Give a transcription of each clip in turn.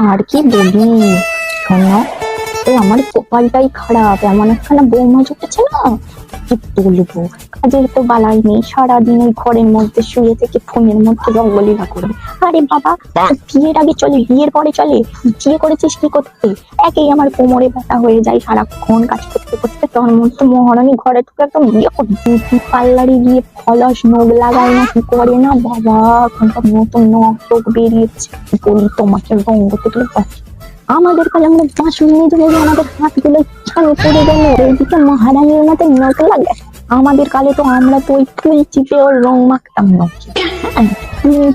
আর কি বলি, শোনো, এই আমার কপালটাই খারাপ, এমন একখানা বৌমা জুটেছে না, কি বলবো। কাজের তো বালাই নেই, সারাদিন ওই ঘরের মধ্যে শুয়ে থেকে ফোনের মধ্যে রঙ্গলীলা করবে। আরে বাবা, বিয়ের আগে চলে, বিয়ের পরে চলে, বিয়ে করেছিস কি করতে? একেই আমার কোমরে ব্যথা হয়ে যায় সারাক্ষণ কাজ করতে করতে, তোর মধ্যে মহারানী ঘরে ঢুকে একদম বিয়ে করতে পার্লারে গিয়ে ফলস নখ লাগায় না, কি করে না বাবা, এখনকার নতুন নখ টোক বেরিয়েছে, বলি তোমাকে রঙ্গ থেকে। আমাদের কালে আমরা বাঁশ নিয়ে যাবো, আমাদের হাতগুলো ছাড়ো পড়ে গেল, এইদিকে মহারানীর মতো নখ লাগে। আমাদের কালে তো আমরা তো ওই ফুল চিপে ওর রং মাখতাম নখে,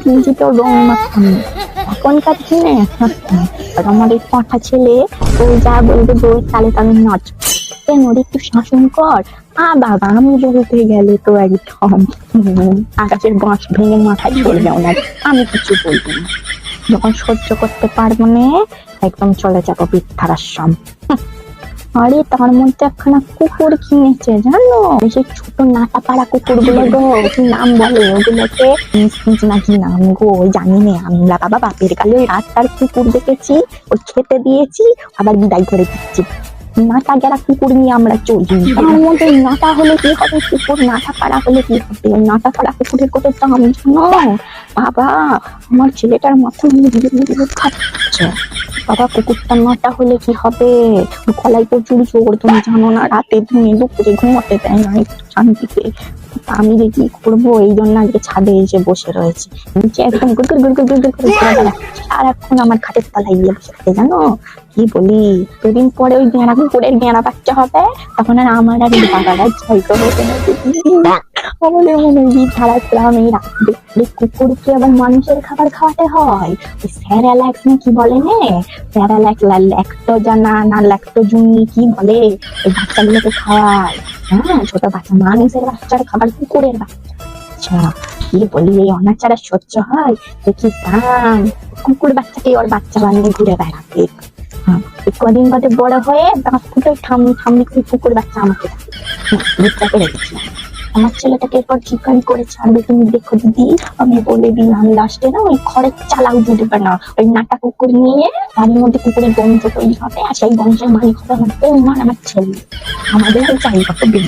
ফুল চিপে ওর রং মাখতাম। এখনকার দিনে আর আমাদের পাঁঠা ছেলে ওই যা বলবে ওই তালে তালে নাচ, কেন ওর একটু শাসন কর। বাবা, আমি বলতে গেলে তো একদম আকাশের বাঁশ ভেঙে মাথায় চলবে ওনার, আমি কিছু বলবো না। যখন সহ্য করতে পারবো না, একদম চলে যাবো বৃদ্ধাশ্রম। আরে তার মধ্যে একখানা কুকুর কিনেছে জানো, সেই ছোট নাটা পাড়া কুকুর গুলো গো, কি নাম বলে ওগুলোকে, নাকি নাম গো জানি না আমরা। বাবা, বাপের কালে রাস্তার কুকুর দেখেছি, ওই খেতে দিয়েছি, আবার বিদায় করে দিচ্ছি। নাটা গেরা কুকুর নিয়ে আমরা চলি, তার মধ্যে নাটা হলে কি হবে, কুকুর নাটা পাড়া হলে কি হবে? নাটা পাড়া কুকুরের কত দাম জানো বাবা, আমার ছেলেটার মাথা নিয়ে ধীরে ধীরে খাচ্ছে। বাবা, কুকুরটা নাটা হলে কি হবে? গলায় প্রচুর জোর, তুমি জানো না, রাতে দিনে দুপুরে ঘুমাতে দেয় না একটু শান্তিতে। আমি যে কি করবো, এই জন্য আজকে ছাদে এসে বসে রয়েছে, নিচে একদম গুড়গুড় গুড়গুড় গুড়গুড় করে সারাক্ষণ আমার খাটের তলায় গিয়ে বসে। জানো কি বলি, দুদিন পরে ওই গেঁড়া কুকুরের গেঁড়া বাচ্চা হবে, তখন আর আমার আর বাবারা ঝাইতে হবে না। আমাদের মনে হয় ছাড়াচ্ছিলাম এই রাত্রে কুকুরকে আবার মানুষের খাবার খাওয়াতে হয়, ওই স্যারাল্যাক্স না কি বলে না, স্যারাল্যাক্স ল্যাক্টোজানা না ল্যাক্টোজুনি কি বলে, ওই বাচ্চাগুলোকে খাওয়ায়। হ্যাঁ, ছোট বাচ্চা, মানুষের বাচ্চার খাবার কুকুরের বাচ্চা। কি বলি, এই অনাচারা সহ্য হয়? দেখি দাম, কুকুর বাচ্চাকে ওর বাচ্চা বানিয়ে ঘুরে বেড়াতে। কদিন বাদে বড় হয়ে দাঁত ফুটে ঠাম্মি ঠাম্মি করে কুকুর বাচ্চা আমাকে বুঝতে পেরেছিলাম। আমার ছেলেটাকে এরপর ঠিকানি করে ছাড়বে, তুমি দেখো দিদি, আমি বলে দিলাম। লাস্টে না ওই ঘরের চালাও জুটবে না, ওই নাটা কুকুর নিয়ে বাড়ির মধ্যে কুকুরের বংশ তৈরি হবে, আর সেই বংশের মালিক হবে আমার ছেলে। আমাদের চাই কত দিন।